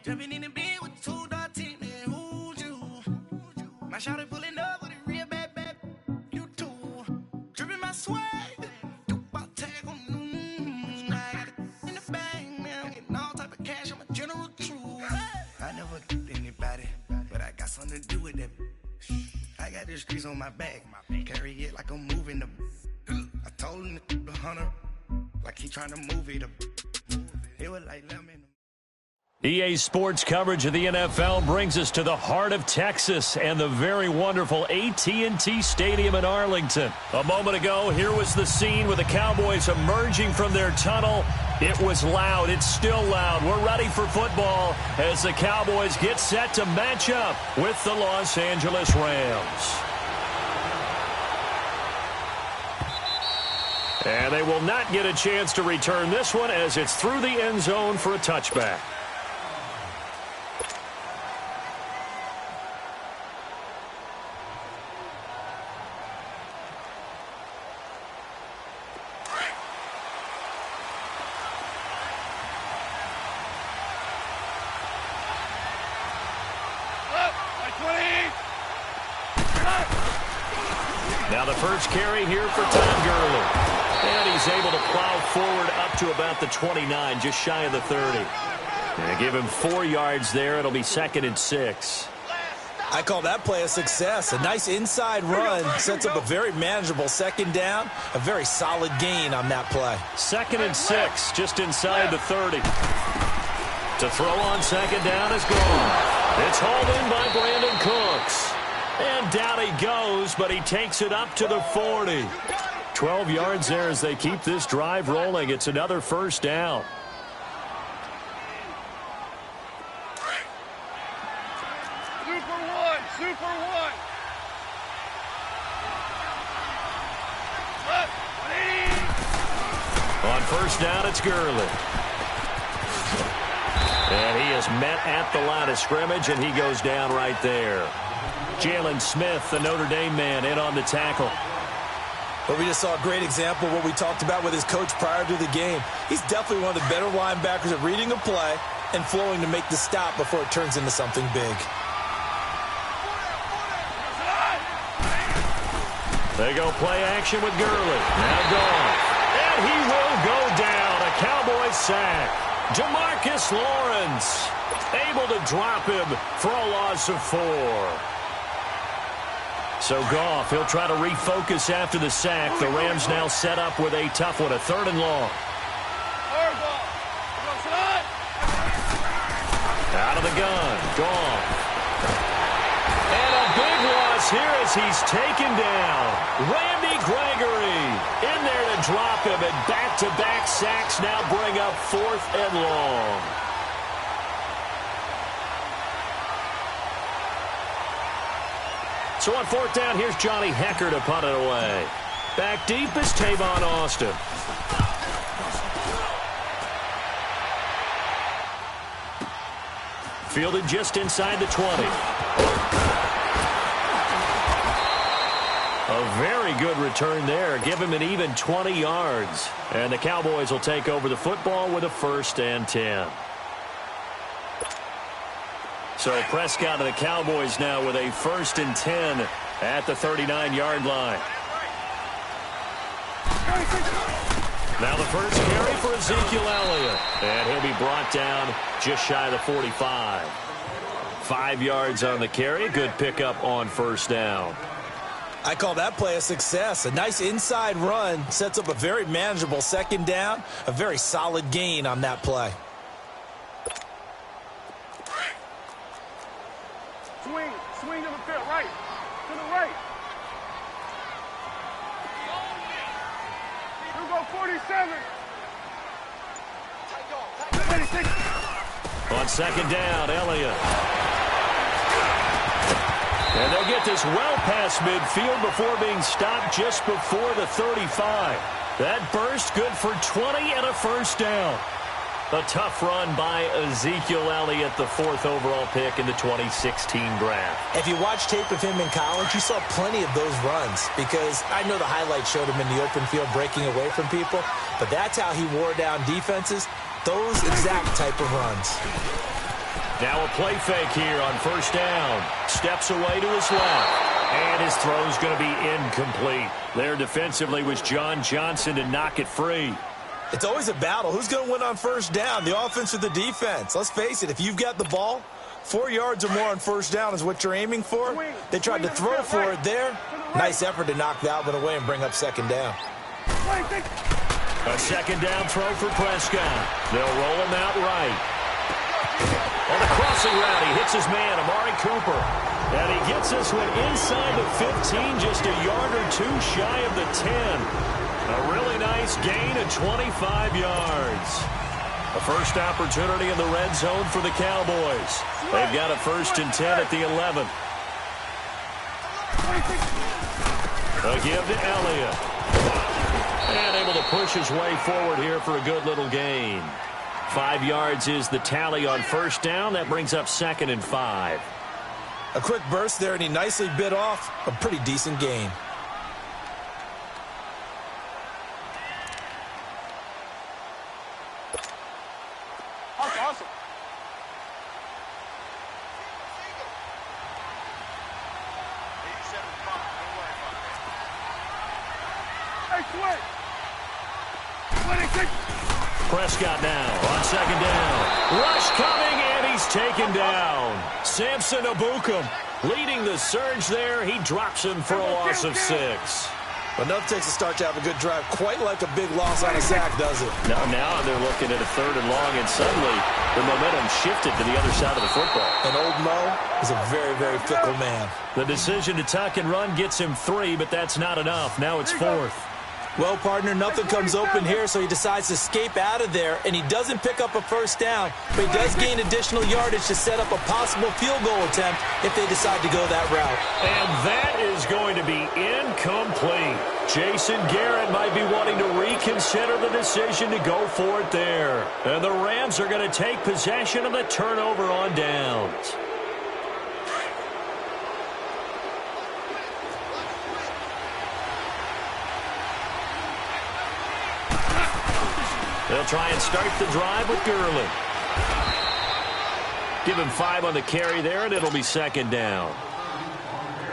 Jumping in the bed with 2 dark teeth, man, who's you? My shawty pulling up with a real bad, you too. Dripping my swag, about tag on I got it in the bag, man, I'm getting all type of cash, I'm a general true. I never did anybody, but I got something to do with that. I got the streets on my back, carry it like I'm moving the. I told him the hunter, like he trying to move it. It was like lemon. EA Sports coverage of the NFL brings us to the heart of Texas and the very wonderful AT&T Stadium in Arlington. A moment ago, here was the scene with the Cowboys emerging from their tunnel. It was loud. It's still loud. We're ready for football as the Cowboys get set to match up with the Los Angeles Rams. And they will not get a chance to return this one as it's through the end zone for a touchback. Now the first carry here for Todd Gurley. And he's able to plow forward up to about the 29, just shy of the 30. And give him 4 yards there. It'll be 2nd and 6. I call that play a success. A nice inside run sets up a very manageable 2nd down. A very solid gain on that play. 2nd and 6, just inside the 30. To throw on 2nd down is gone. It's hauled in by Brandon Cooks. And down he goes, but he takes it up to the 40. 12 yards there as they keep this drive rolling. It's another first down. Super one. On first down, it's Gurley. And he is met at the line of scrimmage, and he goes down right there. Jalen Smith, the Notre Dame man, in on the tackle. But we just saw a great example of what we talked about with his coach prior to the game. He's definitely one of the better linebackers at reading a play and flowing to make the stop before it turns into something big. They go play action with Gurley. Now gone. And he will go down. A Cowboys sack. Jamarcus Lawrence able to drop him for a loss of 4. So Goff, he'll try to refocus after the sack. The Rams now set up with a tough one, a 3rd and long. Out of the gun, Goff. And a big loss here as he's taken down. Randy Gregory in there to drop him, and back-to-back sacks now bring up 4th and long. So on 4th down, here's Johnny Hecker to punt it away. Back deep is Tavon Austin. Fielded just inside the 20. A very good return there. Give him an even 20 yards. And the Cowboys will take over the football with a 1st and 10. So Prescott and the Cowboys now with a 1st and 10 at the 39-yard line. Now the first carry for Ezekiel Elliott. And he'll be brought down just shy of the 45. 5 yards on the carry. Good pickup on 1st down. I call that play a success. A nice inside run sets up a very manageable 2nd down. A very solid gain on that play. Swing to the field, right. To the right. You go 47. On 2nd down, Elliott. And they'll get this well past midfield before being stopped just before the 35. That burst good for 20 and a 1st down. A tough run by Ezekiel Elliott, the 4th overall pick in the 2016 draft. If you watch tape of him in college, you saw plenty of those runs because I know the highlights showed him in the open field breaking away from people, but that's how he wore down defenses, those exact type of runs. Now a play fake here on first down. Steps away to his left. And his throw's going to be incomplete. There defensively was John Johnson to knock it free. It's always a battle. Who's going to win on first down, the offense or the defense? Let's face it, if you've got the ball, 4 yards or more on first down is what you're aiming for. They tried to throw for it there. Nice effort to knock that one away and bring up second down. A second down throw for Prescott. They'll roll him out right. On the crossing route, he hits his man, Amari Cooper. And he gets this one inside the 15, just a yard or two shy of the 10. A really nice gain of 25 yards. A first opportunity in the red zone for the Cowboys. They've got a 1st and 10 at the 11. A give to Elliott. And able to push his way forward here for a good little gain. 5 yards is the tally on first down. That brings up 2nd and 5. A quick burst there, and he nicely bit off a pretty decent gain. Awesome. Hey, quit. Prescott now on second down. Rush coming, and he's taken down. Samson Ebukam leading the surge there. He drops him for a loss of 6. Enough takes a start to have a good drive. Quite like a big loss on a sack, does it? Now they're looking at a 3rd and long, and suddenly the momentum shifted to the other side of the football. And old Mo is a very, very fickle man. The decision to tuck and run gets him 3, but that's not enough. Now it's 4th. Well, partner, nothing comes open here, so he decides to escape out of there, and he doesn't pick up a first down, but he does gain additional yardage to set up a possible field goal attempt if they decide to go that route. And that is going to be incomplete. Jason Garrett might be wanting to reconsider the decision to go for it there. And the Rams are going to take possession of the turnover on downs. They'll try and start the drive with Gurley. Give him 5 on the carry there, and it'll be 2nd down.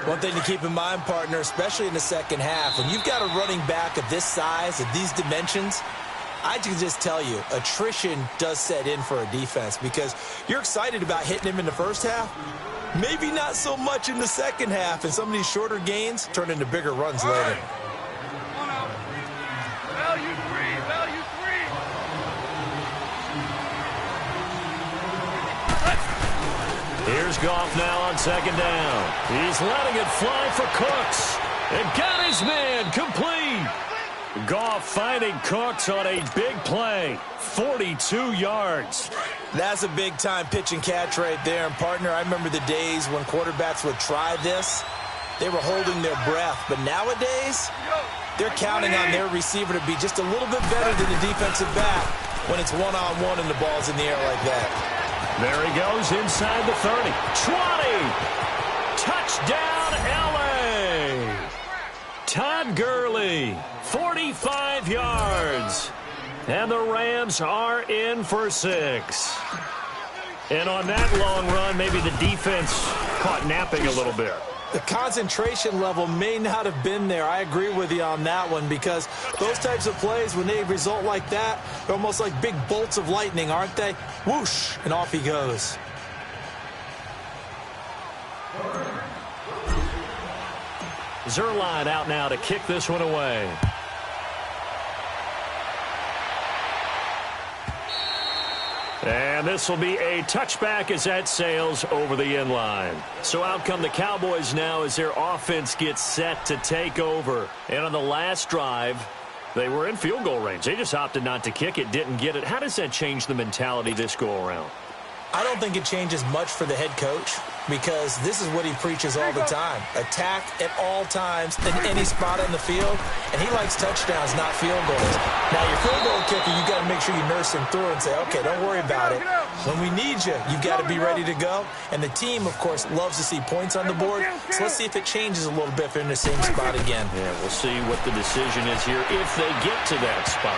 One thing to keep in mind, partner, especially in the second half, when you've got a running back of this size, of these dimensions, I can just tell you, attrition does set in for a defense because you're excited about hitting him in the first half. Maybe not so much in the second half, and some of these shorter gains turn into bigger runs later. Here's Goff now on second down. He's letting it fly for Cooks. And got his man complete. Goff finding Cooks on a big play. 42 yards. That's a big-time pitch and catch right there. And, partner, I remember the days when quarterbacks would try this. They were holding their breath. But nowadays, they're counting on their receiver to be just a little bit better than the defensive back when it's one-on-one and the ball's in the air like that. There he goes inside the 30. 20. Touchdown, L.A. Todd Gurley, 45 yards. And the Rams are in for 6. And on that long run, maybe the defense caught napping a little bit. The concentration level may not have been there. I agree with you on that one because those types of plays, when they result like that, they're almost like big bolts of lightning, aren't they? Whoosh, and off he goes. Zerline out now to kick this one away. And this will be a touchback as that sails over the end line. So out come the Cowboys now as their offense gets set to take over. And on the last drive, they were in field goal range. They just opted not to kick it, didn't get it. How does that change the mentality this go around? I don't think it changes much for the head coach because this is what he preaches all the time. Attack at all times in any spot on the field, and he likes touchdowns, not field goals. Now, your field goal kicker, you got to make sure you nurse him through and say, okay, don't worry about it. When we need you, you've got to be ready to go. And the team, of course, loves to see points on the board. So let's see if it changes a little bit if they're in the same spot again. Yeah, we'll see what the decision is here if they get to that spot.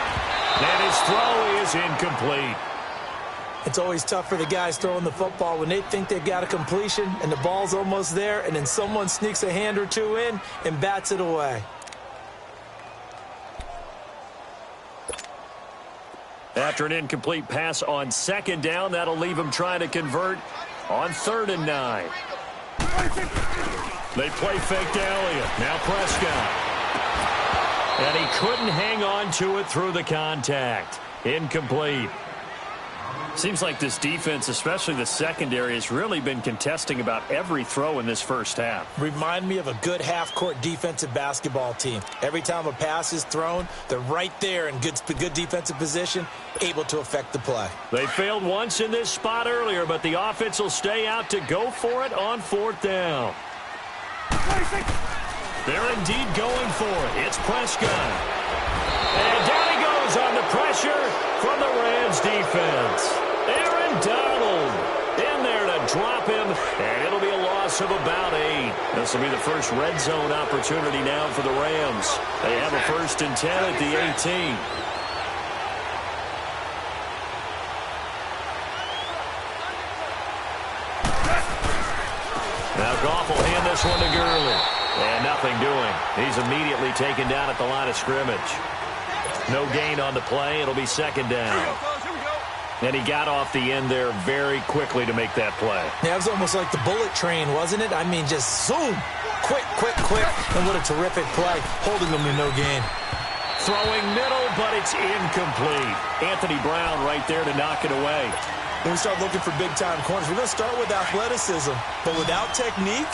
And his throw is incomplete. It's always tough for the guys throwing the football when they think they've got a completion and the ball's almost there, and then someone sneaks a hand or two in and bats it away. After an incomplete pass on second down, that'll leave him trying to convert on 3rd and 9. They play fake to Elliott. Now Prescott. And he couldn't hang on to it through the contact. Incomplete. Seems like this defense, especially the secondary, has really been contesting about every throw in this first half. Remind me of a good half-court defensive basketball team. Every time a pass is thrown, they're right there in good defensive position, able to affect the play. They failed once in this spot earlier, but the offense will stay out to go for it on 4th down. They're indeed going for it. It's Prescott. And down he goes on the pressure from the Rams defense. Aaron Donald in there to drop him, and it'll be a loss of about 8. This will be the first red zone opportunity now for the Rams. They have a 1st and 10 at the 18. Now Goff will hand this one to Gurley. And nothing doing. He's immediately taken down at the line of scrimmage. No gain on the play. It'll be 2nd down. And he got off the end there very quickly to make that play. Yeah, it was almost like the bullet train, wasn't it? I mean, just zoom. Quick, quick, quick. And what a terrific play, holding them to no gain. Throwing middle, but it's incomplete. Anthony Brown right there to knock it away. When we start looking for big-time corners, we're going to start with athleticism. But without technique,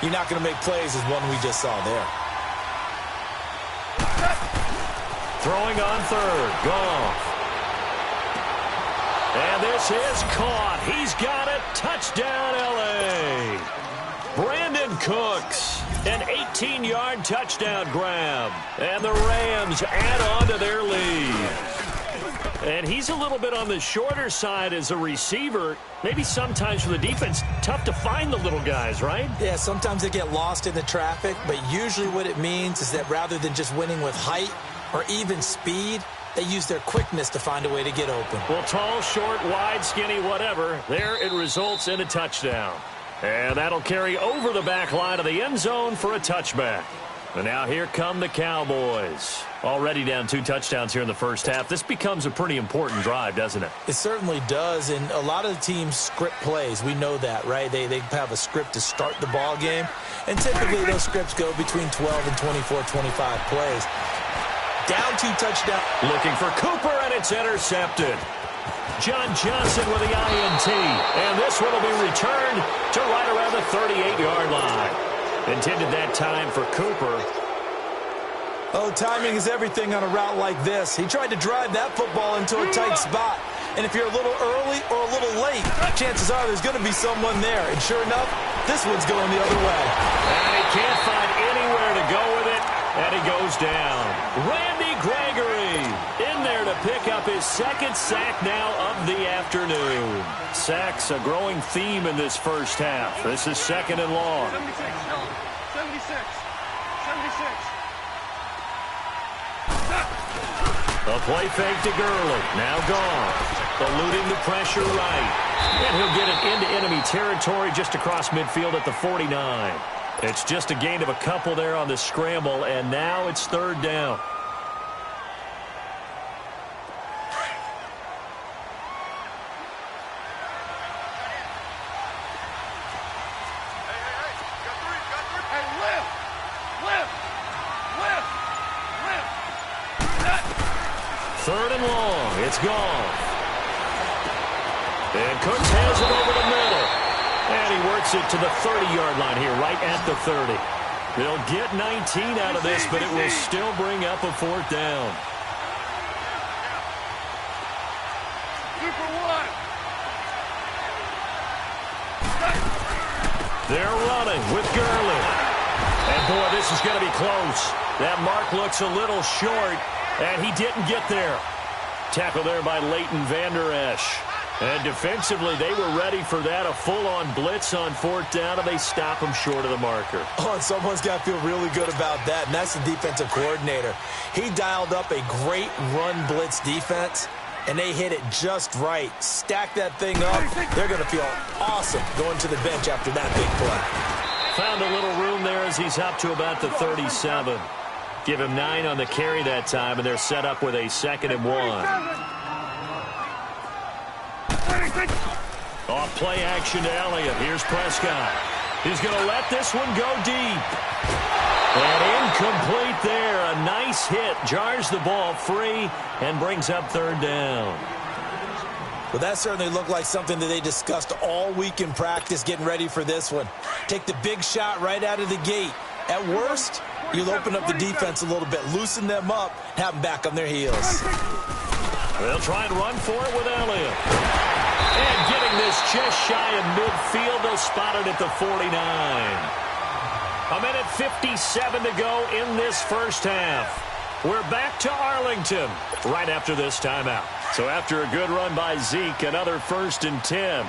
you're not going to make plays as one we just saw there. Throwing on 3rd. Goff. And this is caught. He's got it. Touchdown, L.A. Brandon Cooks. An 18-yard touchdown grab. And the Rams add on to their lead. And he's a little bit on the shorter side as a receiver. Maybe sometimes for the defense, tough to find the little guys, right? Yeah, sometimes they get lost in the traffic, but usually what it means is that rather than just winning with height or even speed, they use their quickness to find a way to get open. Well, tall, short, wide, skinny, whatever. There it results in a touchdown. And that'll carry over the back line of the end zone for a touchback. And now here come the Cowboys. Already down 2 touchdowns here in the first half. This becomes a pretty important drive, doesn't it? It certainly does, and a lot of the teams script plays. We know that, right? They have a script to start the ball game, and typically those scripts go between 12 and 24, 25 plays. Down 2 touchdowns. Looking for Cooper, and it's intercepted. John Johnson with the INT, and this one will be returned to right around the 38-yard line. Intended that time for Cooper. Oh, timing is everything on a route like this. He tried to drive that football into a tight spot. And if you're a little early or a little late, chances are there's going to be someone there. And sure enough, this one's going the other way. And he can't find anywhere to go with it, and he goes down. Randy Gregory in there to pick up his 2nd sack now of the afternoon. Sacks a growing theme in this first half. This is 2nd and long. 76. 76. A play fake to Gurley. Now Goff. Eluding the pressure right. And he'll get it into enemy territory just across midfield at the 49. It's just a gain of a couple there on the scramble, and now it's 3rd down. Third and long. It's Goff. And Cooks has it over the middle. And he works it to the 30-yard line here, right at the 30. They'll get 19 out of this, but it will still bring up a 4th down. They're running with Gurley. And, boy, this is going to be close. That mark looks a little short. And he didn't get there. Tackle there by Leighton Vander Esch. And defensively, they were ready for that. A full-on blitz on 4th down, and they stop him short of the marker. Oh, and someone's got to feel really good about that, and that's the defensive coordinator. He dialed up a great run blitz defense, and they hit it just right. Stack that thing up. They're going to feel awesome going to the bench after that big play. Found a little room there as he's up to about the 37. Give him 9 on the carry that time, and they're set up with a 2nd and 1. Off play action to Elliott. Here's Prescott. He's going to let this one go deep. And incomplete there. A nice hit. Jars the ball free and brings up 3rd down. Well, that certainly looked like something that they discussed all week in practice getting ready for this one. Take the big shot right out of the gate. At worst, you'll open up the defense a little bit, loosen them up, have them back on their heels. They'll try and run for it with Elliott. And getting this just shy of midfield, they'll spot it at the 49. 1:57 to go in this first half. We're back to Arlington right after this timeout. So after a good run by Zeke, another 1st and 10.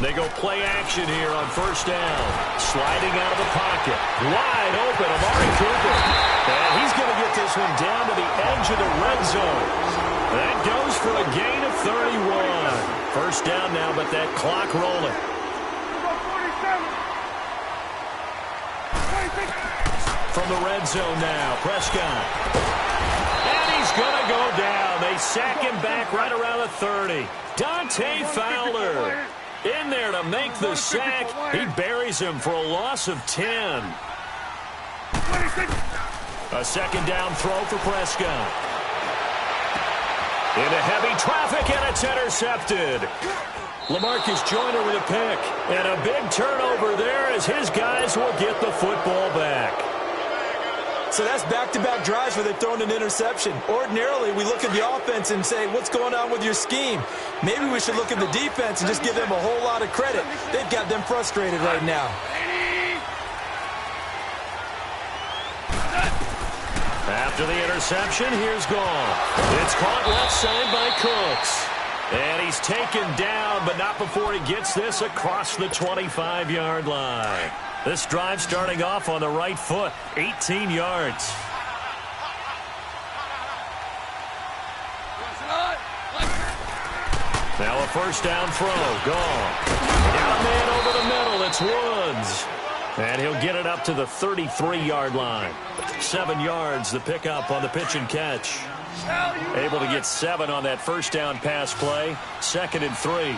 They go play action here on 1st down. Sliding out of the pocket. Wide open, Amari Cooper. And he's going to get this one down to the edge of the red zone. That goes for a gain of 31. 1st down now, but that clock rolling. From the red zone now, Prescott. And he's going to go down. They sack him back right around the 30. Dante Fowler in there to make the sack. He buries him for a loss of 10. A 2nd down throw for Prescott. Into heavy traffic, and it's intercepted. LaMarcus Joyner with a pick. And a big turnover there as his guys will get the football back. So that's back-to-back drives where they've thrown an interception. Ordinarily, we look at the offense and say, what's going on with your scheme? Maybe we should look at the defense and just give them a whole lot of credit. They've got them frustrated right now. After the interception, here's Goff. It's caught left side by Cooks. And he's taken down, but not before he gets this across the 25-yard line. This drive starting off on the right foot, 18 yards. Now a 1st down throw, Goff. Got a man over the middle, it's Woods. And he'll get it up to the 33-yard line. 7 yards, the pickup on the pitch and catch. Able to get 7 on that 1st down pass play. 2nd and 3.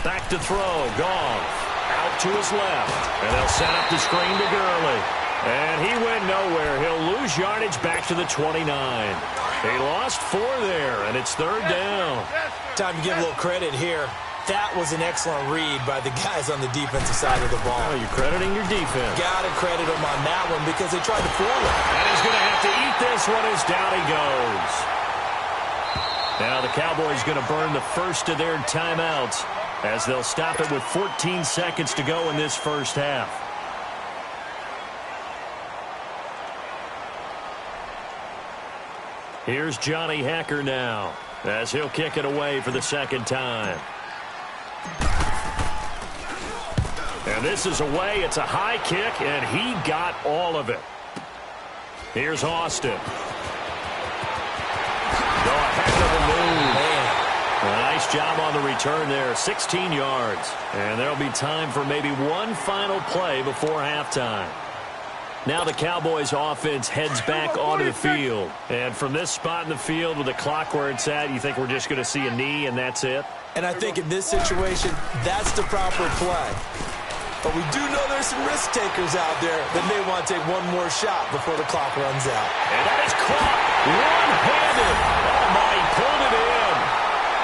Back to throw. Goff out to his left. And they'll set up the screen to Gurley. And he went nowhere. He'll lose yardage back to the 29. He lost 4 there, and it's 3rd down. Time to give a little credit here. That was an excellent read by the guys on the defensive side of the ball. Oh, you're crediting your defense. Got to credit them on that one because they tried to fool him. And he's going to have to eat this one as down he goes. Now the Cowboys going to burn the first of their timeouts as they'll stop it with 14 seconds to go in this first half. Here's Johnny Hacker now as he'll kick it away for the 2nd time. And this is away. It's a high kick, and he got all of it. Here's Austin. A heck of a move. A nice job on the return there. 16 yards. And there'll be time for maybe one final play before halftime. Now the Cowboys offense heads back onto the field. And from this spot in the field with the clock where it's at, you think we're just going to see a knee and that's it? And I think in this situation, that's the proper play. But we do know there's some risk takers out there that may want to take one more shot before the clock runs out. And that is caught one-handed. Oh, my, he pulled it in.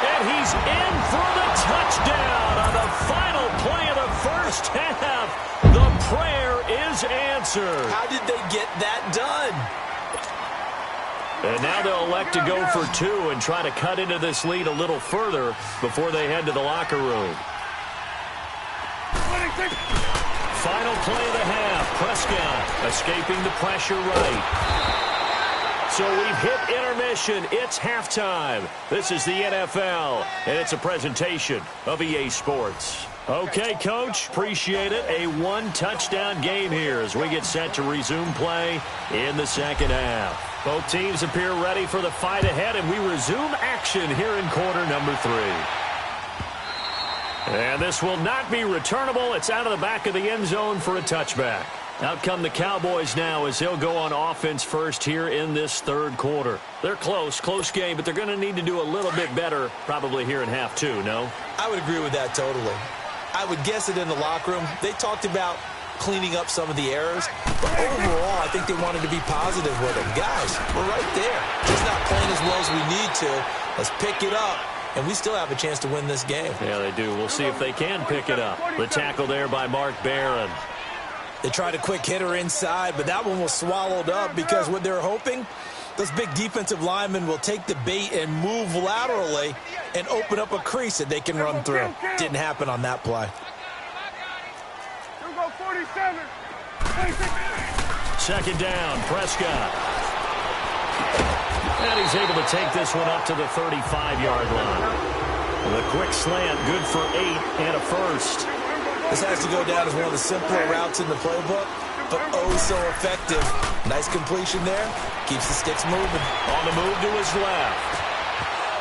And he's in for the touchdown on the final play of the first half. The prayer is answered. How did they get that done? And now they'll elect to go for 2 and try to cut into this lead a little further before they head to the locker room. Final play of the half. Prescott escaping the pressure right. So we've hit intermission. It's halftime. This is the NFL, and it's a presentation of EA Sports. Okay, Coach, appreciate it. A one-touchdown game here as we get set to resume play in the second half. Both teams appear ready for the fight ahead, and we resume action here in quarter number 3. And this will not be returnable. It's out of the back of the end zone for a touchback. Out come the Cowboys now as they'll go on offense first here in this third quarter. They're close game, but they're going to need to do a little bit better probably here in half 2, no? I would agree with that totally. I would guess it in the locker room. They talked about cleaning up some of the errors, but overall, I think they wanted to be positive with them. Guys, we're right there. Just not playing as well as we need to. Let's pick it up, and we still have a chance to win this game. Yeah, they do. We'll see if they can pick it up. The tackle there by Mark Barron. They tried a quick hitter inside, but that one was swallowed up because what they're hoping, those big defensive linemen will take the bait and move laterally and open up a crease that they can run through. Didn't happen on that play. Here we go, 47. 26. Second down, Prescott. And he's able to take this one up to the 35-yard line. The quick slant, good for 8 and a first. This has to go down as one of the simpler routes in the playbook, but oh so effective. Nice completion there. Keeps the sticks moving. On the move to his left.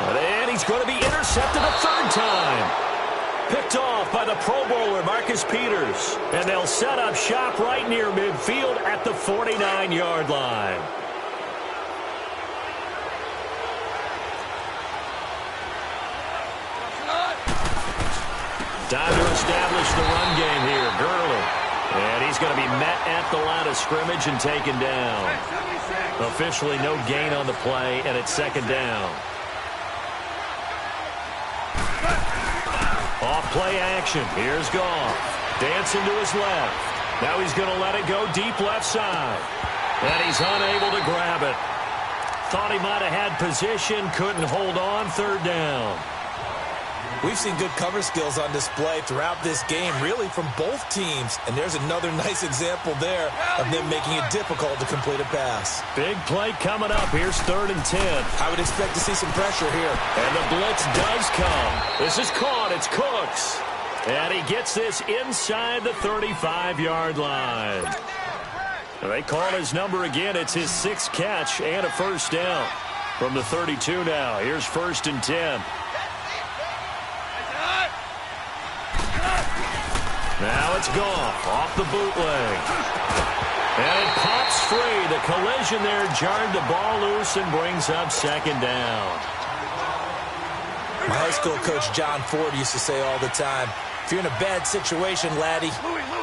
And he's going to be intercepted a third time. Picked off by the Pro Bowler, Marcus Peters. And they'll set up shop right near midfield at the 49-yard line. Time to establish the run game here. Gurley. And he's going to be met at the line of scrimmage and taken down. Officially no gain on the play, and it's second down. Off play action. Here's Goff. Dancing to his left. Now he's going to let it go deep left side. And he's unable to grab it. Thought he might have had position. Couldn't hold on. Third down. We've seen good cover skills on display throughout this game, really from both teams. And there's another nice example there of them making it difficult to complete a pass. Big play coming up. Here's 3rd and 10. I would expect to see some pressure here. And the blitz does come. This is caught. It's Cooks. And he gets this inside the 35-yard line. They call his number again. It's his 6th catch and a first down. From the 32 now. Here's 1st and 10. Now it's Goff off the bootleg. And it pops free. The collision there jarred the ball loose and brings up second down. My high school coach John Ford used to say all the time, if you're in a bad situation, laddie,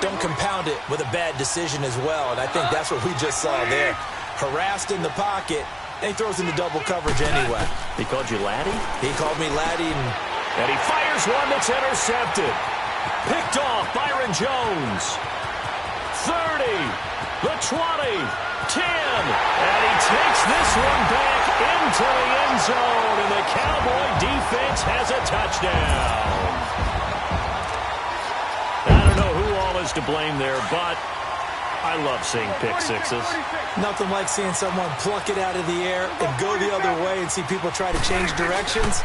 don't compound it with a bad decision as well. And I think that's what we just saw there. Harassed in the pocket, and he throws into double coverage anyway. He called you laddie? He called me laddie. And he fires one that's intercepted. Picked off Byron Jones. 30, the 20, 10. And he takes this one back into the end zone. And the Cowboy defense has a touchdown. I don't know who all is to blame there, but I love seeing pick sixes. Nothing like seeing someone pluck it out of the air and go the other way and see people try to change directions.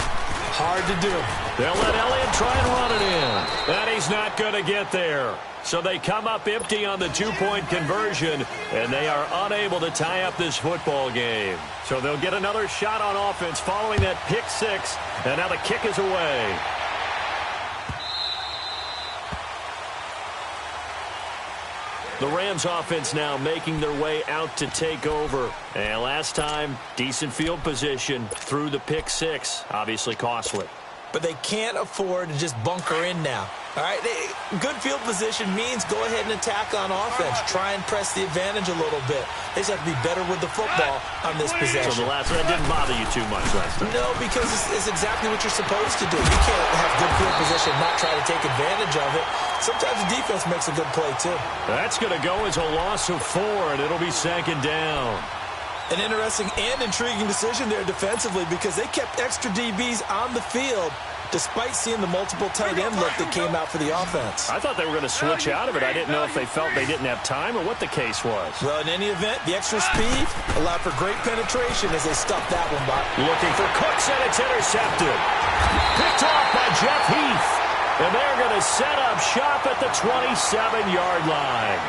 Hard to do. They'll let Elliott try and run it in. And he's not going to get there. So they come up empty on the 2-point conversion, and they are unable to tie up this football game. So they'll get another shot on offense following that pick six, and now the kick is away. The Rams offense now making their way out to take over. And last time, decent field position through the pick six. Obviously costly. But they can't afford to just bunker in now. All right, good field position means go ahead and attack on offense. Try and press the advantage a little bit. They just have to be better with the football on this possession. So the last one didn't bother you too much last time? No, because it's exactly what you're supposed to do. You can't have good field position and not try to take advantage of it. Sometimes the defense makes a good play, too. That's going to go as a loss of 4, and it'll be second down. An interesting and intriguing decision there defensively because they kept extra DBs on the field despite seeing the multiple tight end look that came out for the offense. I thought they were going to switch out of it. I didn't know if they felt they didn't have time or what the case was. Well, in any event, the extra speed allowed for great penetration as they stuffed that one, Bob. Looking for Cooks, and it's intercepted. Picked off by Jeff Heath. And they're going to set up shop at the 27-yard line.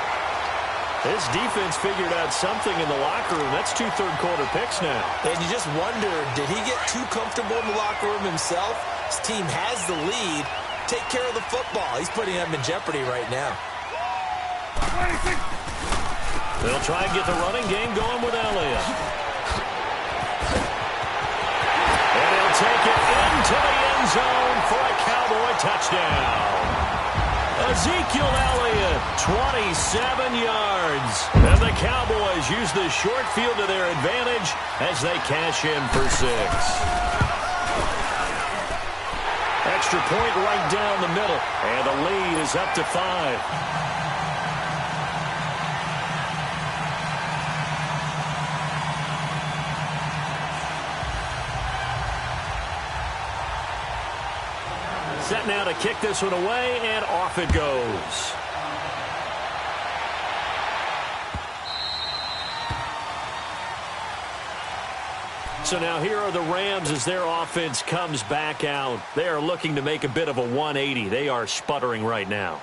This defense figured out something in the locker room. That's 2 third-quarter picks now. And you just wonder, did he get too comfortable in the locker room himself? His team has the lead. Take care of the football. He's putting them in jeopardy right now. They'll try and get the running game going with Elliott. And he'll take it into the end zone for a Cowboy touchdown. Ezekiel Elliott, 27 yards. And the Cowboys use the short field to their advantage as they cash in for 6. Extra point right down the middle. And the lead is up to 5. Set now to kick this one away, and off it goes. So now here are the Rams as their offense comes back out. They are looking to make a bit of a 180. They are sputtering right now.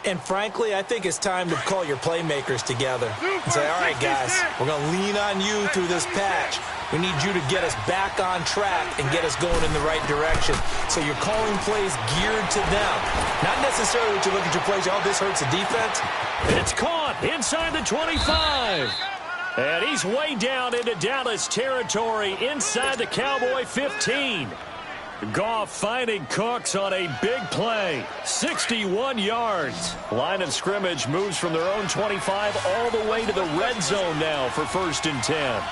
And frankly, I think it's time to call your playmakers together and say, all right, guys, we're going to lean on you through this patch. We need you to get us back on track and get us going in the right direction. So you're calling plays geared to them. Not necessarily that you look at your plays, oh, this hurts the defense. It's caught inside the 25. And he's way down into Dallas territory inside the Cowboy 15. Goff finding Cooks on a big play. 61 yards. Line of scrimmage moves from their own 25 all the way to the red zone now for 1st and 10.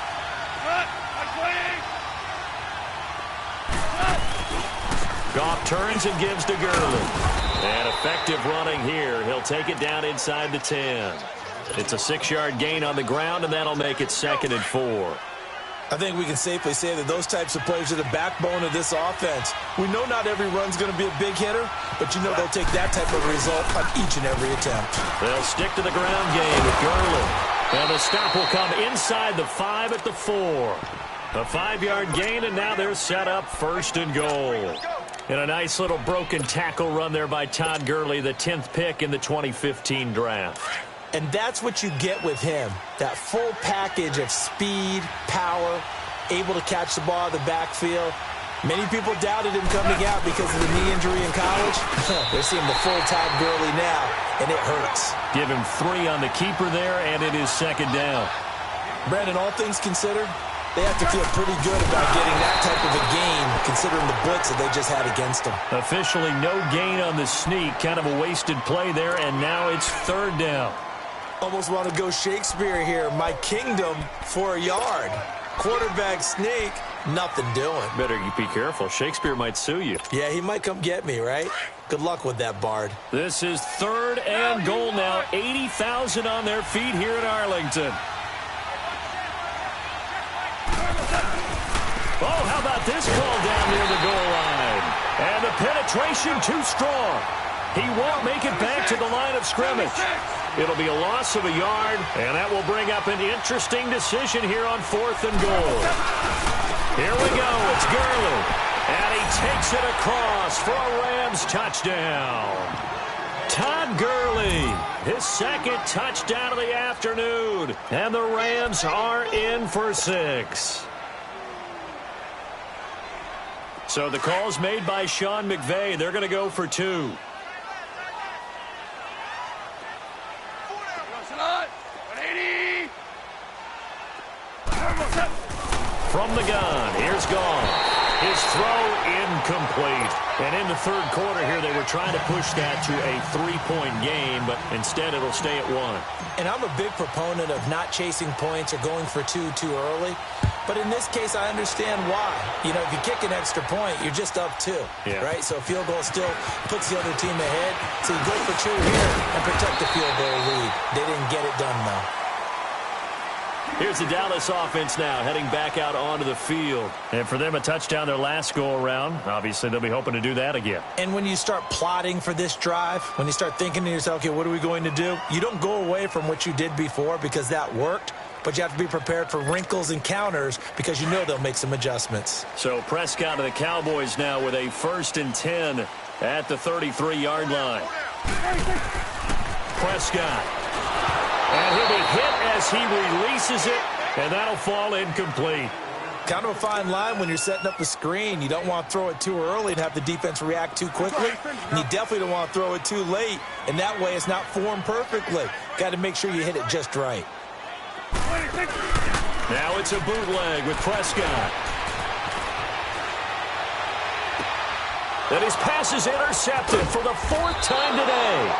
Goff turns and gives to Gurley. And effective running here. He'll take it down inside the 10. It's a 6-yard gain on the ground, and that'll make it 2nd and 4. I think we can safely say that those types of plays are the backbone of this offense. We know not every run's going to be a big hitter, but you know they'll take that type of result on each and every attempt. They'll stick to the ground game with Gurley. And the stop will come inside the 5 at the 4. A 5-yard gain, and now they're set up 1st and goal. And a nice little broken tackle run there by Todd Gurley, the 10th pick in the 2015 draft. And that's what you get with him, that full package of speed, power, able to catch the ball out of the backfield. Many people doubted him coming out because of the knee injury in college. They're seeing the full Todd Gurley now, and it hurts. Give him 3 on the keeper there, and it is 2nd down. Brandon, all things considered, they have to feel pretty good about getting that type of a gain, considering the blitz that they just had against them. Officially no gain on the sneak. Kind of a wasted play there, and now it's 3rd down. Almost want to go Shakespeare here. My kingdom for a yard. Quarterback sneak, nothing doing. Better be careful. Shakespeare might sue you. Yeah, he might come get me, right? Good luck with that, Bard. This is 3rd and goal now. 80,000 on their feet here in Arlington. Oh, how about this call down near the goal line? And the penetration too strong. He won't make it back to the line of scrimmage. It'll be a loss of a yard, and that will bring up an interesting decision here on 4th and goal. Here we go. It's Gurley. And he takes it across for a Rams touchdown. Todd Gurley, his 2nd touchdown of the afternoon. And the Rams are in for 6. So the call's made by Sean McVay. They're going to go for 2. From the gun, here's Goff. His throw incomplete. And in the 3rd quarter here, they were trying to push that to a 3-point game, but instead it'll stay at 1. And I'm a big proponent of not chasing points or going for 2 too early. But in this case, I understand why. You know, if you kick an extra point, you're just up 2, right? So a field goal still puts the other team ahead. So you go for 2 here and protect the field goal lead. They didn't get it done, though. Here's the Dallas offense now heading back out onto the field. And for them, a touchdown their last go-around. Obviously, they'll be hoping to do that again. And when you start plotting for this drive, when you start thinking to yourself, okay, what are we going to do? You don't go away from what you did before because that worked. but you have to be prepared for wrinkles and counters because you know they'll make some adjustments. So Prescott of the Cowboys now with a 1st and 10 at the 33-yard line. Prescott. And he'll be hit as he releases it, and that'll fall incomplete. Kind of a fine line when you're setting up a screen. You don't want to throw it too early and have the defense react too quickly. And you definitely don't want to throw it too late, and that way it's not formed perfectly. Got to make sure you hit it just right. Now it's a bootleg with Prescott. And his pass is intercepted for the 4th time today.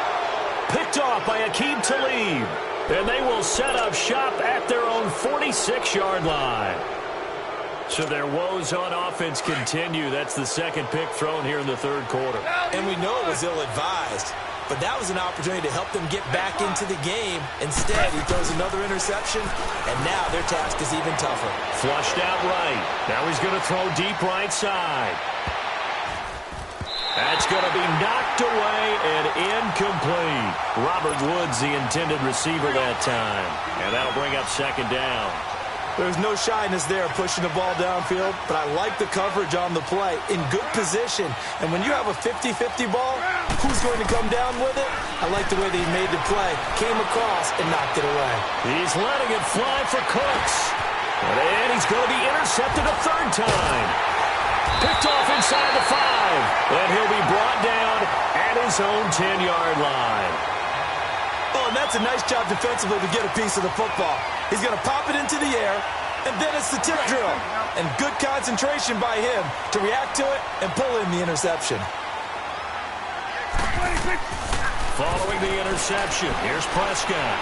Picked off by Aqib Talib. And they will set up shop at their own 46-yard line. So their woes on offense continue. That's the 2nd pick thrown here in the 3rd quarter. And we know it was ill-advised, but that was an opportunity to help them get back into the game. Instead, he throws another interception, and now their task is even tougher. Flushed out right. Now he's going to throw deep right side. That's going to be knocked away and incomplete. Robert Woods, the intended receiver that time. And that'll bring up 2nd down. There's no shyness there pushing the ball downfield, but I like the coverage on the play. In good position. And when you have a 50-50 ball, who's going to come down with it? I like the way that he made the play. Came across and knocked it away. He's letting it fly for Cooks. And he's going to be intercepted a 3rd time. Picked off inside the 5. And he'll be brought down at his own 10-yard line. Oh, and that's a nice job defensively to get a piece of the football. He's going to pop it into the air, and then it's the tip drill. And good concentration by him to react to it and pull in the interception. Following the interception, here's Prescott.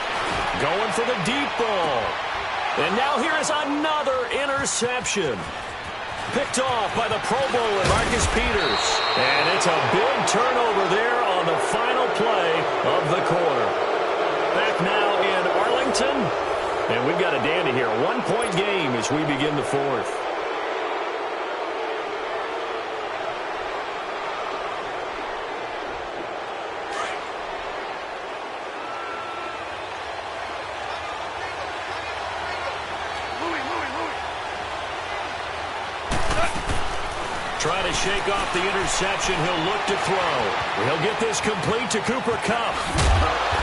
Going for the deep ball. And now here is another interception. Picked off by the Pro Bowler, Marcus Peters. And it's a big turnover there on the final play of the quarter. Back now in Arlington. And we've got a dandy here. 1-point game as we begin the 4th. Trying to shake off the interception. He'll look to throw. He'll get this complete to Cooper Kupp.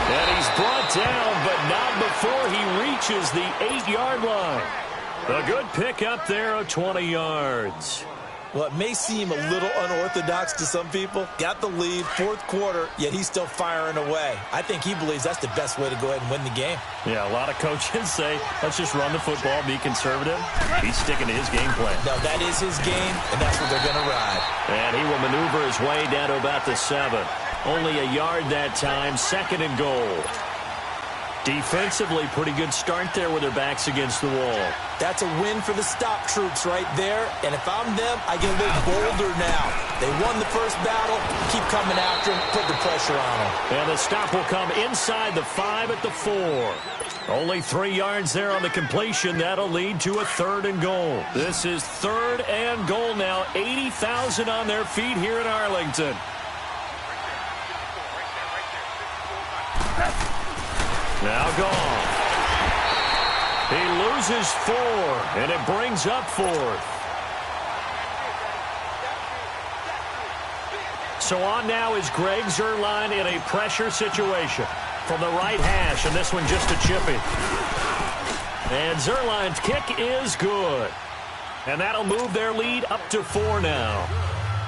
And he's brought down, but not before he reaches the 8-yard line. A good pick up there of 20 yards. Well, it may seem a little unorthodox to some people. Got the lead, 4th quarter, yet he's still firing away. I think he believes that's the best way to go ahead and win the game. Yeah, a lot of coaches say, let's just run the football, be conservative. He's sticking to his game plan. No, that is his game, and that's what they're going to ride. And he will maneuver his way down to about the 7. Only a yard that time, 2nd and goal. Defensively, pretty good start there with their backs against the wall. That's a win for the stop troops right there. And if I'm them, I get a little bolder now. They won the first battle. Keep coming after them. Put the pressure on them. And the stop will come inside the 5 at the 4. Only 3 yards there on the completion. That'll lead to a 3rd and goal. This is 3rd and goal now. 80,000 on their feet here in Arlington. Now gone. He loses 4, and it brings up 4th. So on now is Greg Zuerlein in a pressure situation from the right hash, and this one just a chippy. And Zuerlein's kick is good. And that'll move their lead up to 4 now.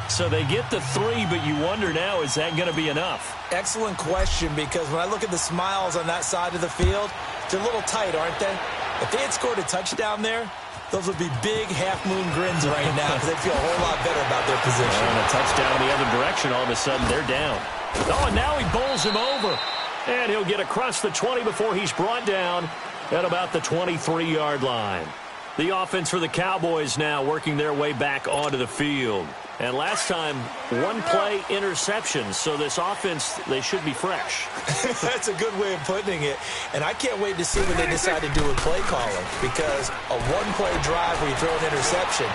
So they get the 3, but you wonder now, is that going to be enough? Excellent question, because when I look at the smiles on that side of the field, they're a little tight, aren't they? If they had scored a touchdown there, those would be big half-moon grins right now because they feel a whole lot better about their position. And a touchdown in the other direction, all of a sudden they're down. Oh, and now he bowls him over. And he'll get across the 20 before he's brought down at about the 23-yard line. The offense for the Cowboys now working their way back onto the field. And last time, 1-play interception. So this offense, they should be fresh. That's a good way of putting it. And I can't wait to see what they decide to do with play calling. Because a 1-play drive where you throw an interception,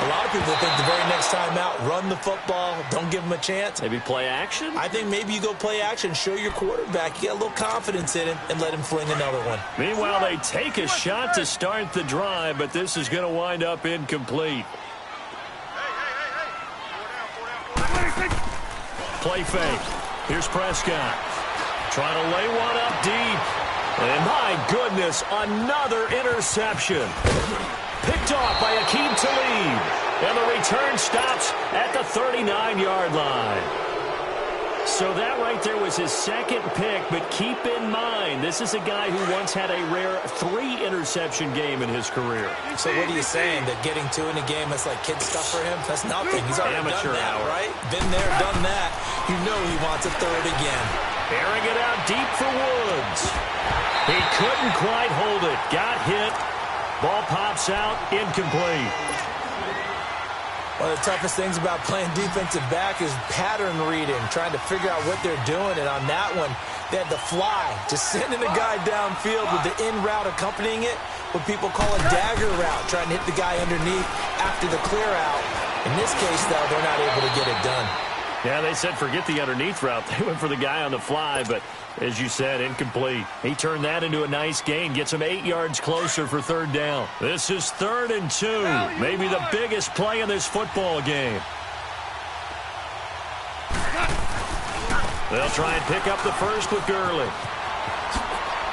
A lot of people think the very next time out, run the football, don't give him a chance. Maybe play action? I think maybe you go play action, show your quarterback, you get a little confidence in him, and let him fling another one. Meanwhile, they take a shot to start the drive, but this is going to wind up incomplete. Play fake. Here's Prescott. Trying to lay one up deep. And my goodness, another interception. Picked off by Akeem Talib. And the return stops at the 39-yard line. So that right there was his second pick, but keep in mind, this is a guy who once had a rare 3-interception game in his career. So what are you saying, that getting 2 in a game is like kid stuff for him? That's nothing. He's already amateur done that, hour. right? Been there, done that. You know he wants a third again. Airing it out deep for Woods. He couldn't quite hold it. Got hit. Ball pops out. Incomplete. One of the toughest things about playing defensive back is pattern reading, trying to figure out what they're doing. And on that one, they had the fly, just sending a guy downfield with the in route accompanying it, what people call a dagger route, trying to hit the guy underneath after the clear out. In this case, though, they're not able to get it done. Yeah, they said forget the underneath route. They went for the guy on the fly, but as you said, incomplete. He turned that into a nice gain, gets him 8 yards closer for third down. This is 3rd and 2, maybe the biggest play in this football game. They'll try and pick up the first with Gurley.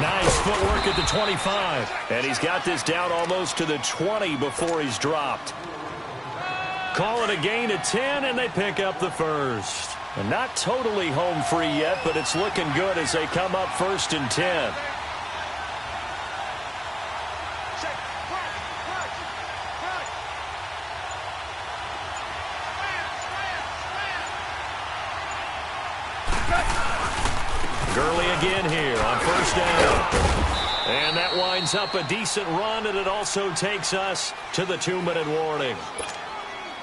Nice footwork at the 25, and he's got this down almost to the 20 before he's dropped. Call it a gain of 10, and they pick up the first. And not totally home free yet, but it's looking good as they come up 1st and 10. Gurley again here on 1st down. And that winds up a decent run, and it also takes us to the 2-minute warning.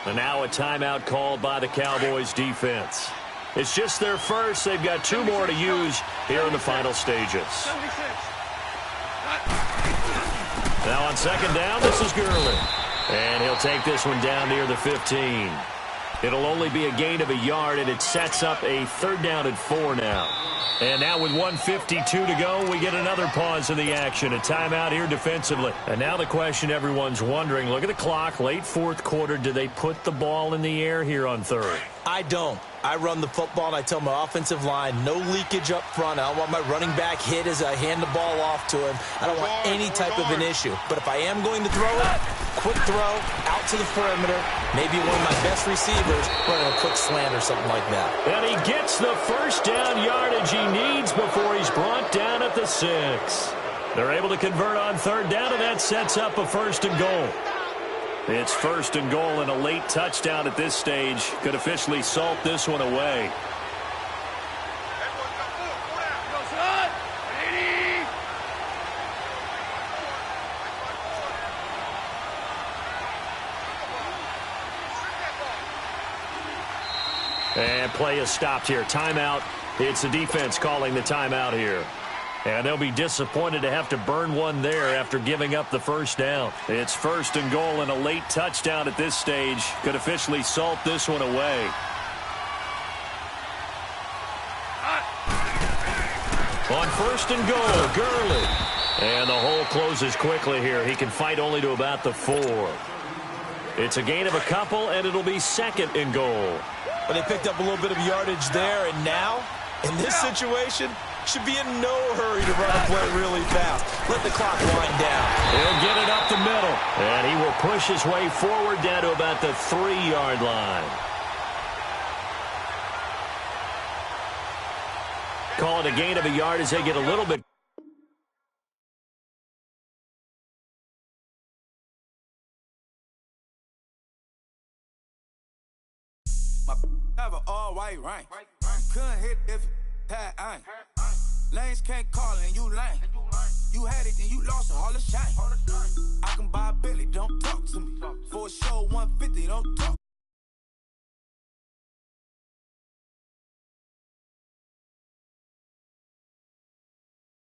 And now a timeout called by the Cowboys defense. It's just their first. They've got 2 more to use here in the final stages. Now on 2nd down, this is Gurley. And he'll take this one down near the 15. It'll only be a gain of a yard, and it sets up a 3rd down and 4 now. And now with 1:52 to go, we get another pause in the action. A timeout here defensively. And now the question everyone's wondering, look at the clock, late 4th quarter. Do they put the ball in the air here on 3rd? I don't. I run the football, and I tell my offensive line, no leakage up front. I don't want my running back hit as I hand the ball off to him. I don't want any type of an issue. But if I am going to throw it, quick throw, out to the perimeter, maybe one of my best receivers running a quick slant or something like that. And he gets the 1st down yardage he needs before he's brought down at the 6. They're able to convert on 3rd down, and that sets up a 1st and goal. It's 1st and goal, and a late touchdown at this stage could officially salt this one away. And play is stopped here. Timeout. It's the defense calling the timeout here. And they'll be disappointed to have to burn one there after giving up the 1st down. It's 1st and goal, and a late touchdown at this stage could officially salt this one away. On 1st and goal, Gurley. And the hole closes quickly here. He can fight only to about the 4. It's a gain of a couple, and it'll be 2nd and goal. But they picked up a little bit of yardage there, and now, in this situation, should be in no hurry to run a play really fast. Let the clock wind down. He'll get it up the middle, and he will push his way forward down to about the 3-yard line. Call it a gain of a yard as they get a little bit. Have an all-white rank. Couldn't hit if it had ain't. Lanes can't call and you lame. You had it, then you lost all the shine.